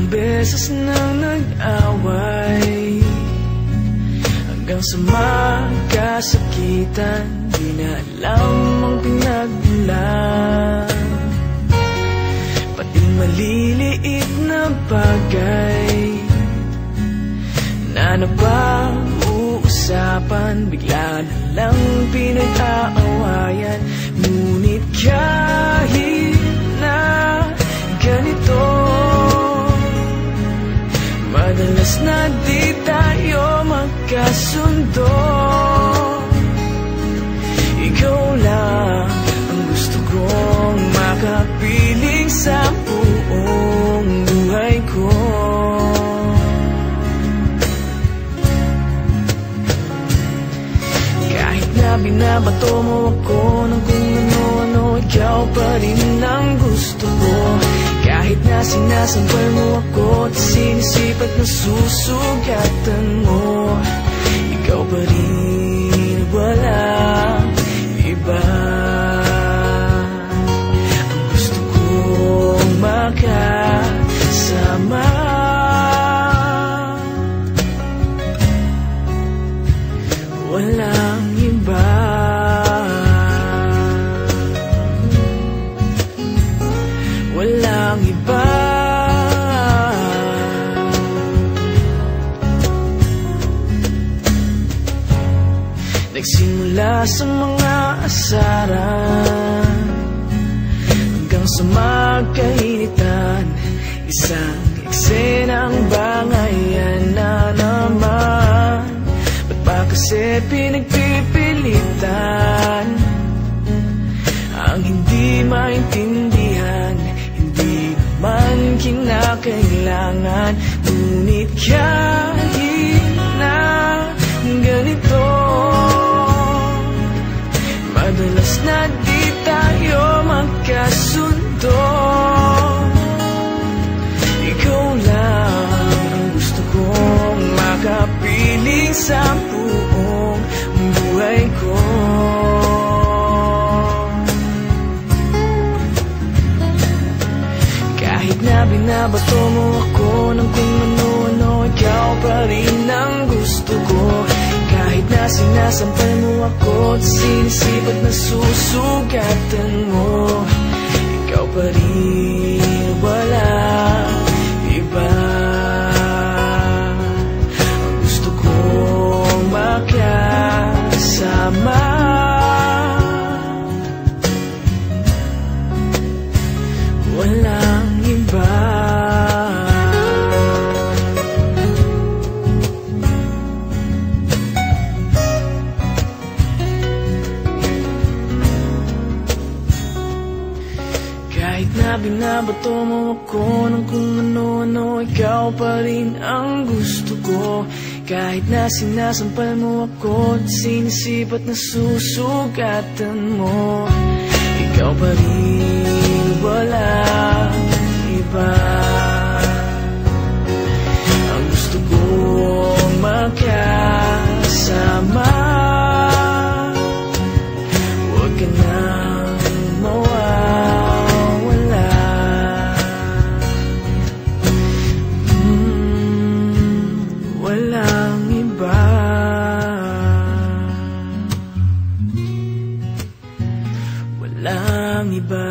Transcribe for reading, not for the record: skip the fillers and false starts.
beses nang nag-away, hanggang sa magkasakitan, di na alam ang pinagmulan. Pati maliliit na bagay na napag-uusapan, bigla na lang pinag-aawayan. Ngunit kahit na ganito, madalas na di tayo magkasundo. Ikaw lang ang gusto kong makapiling sa buong buhay ko. Kahit na binabato mo ako ng kung ano-ano, ikaw pa rin ang gusto ko. Kahit na sinasampal mo ako at sinisipat na susugatan mo, ikaw pa rin, walang iba. Ang gusto kong makasama, walang iba. Walang iba. Nagsimula sa mga asaran hanggang sa magkainitan, isang eksenang bangayan na naman. Ba't ba kasi pinagpipilitan ang hindi maintindihan? Hindi naman kinakailangan. Ngunit kahit na ganito, madalas na di tayo magkasundo. Ikaw lang ang gusto kong makapiling sa buong buhay ko. Kahit na binabato mo ako ng kung ano-ano, ikaw pa rin ang gusto ko. Kahit na sinasampal mo ako at sinisipat na susugatan mo, ikaw pa rin, walang iba. Ang gusto kong makasama, walang iba. Kahit na binabato mo ako ng kung ano-ano, ikaw pa rin ang gusto ko. Kahit na sinasampal mo ako at sinisipat na susugatan mo, ikaw pa rin, walang iba. Ang gusto kong makasama, huwag ka nang mawawala. Walang iba. Walang iba.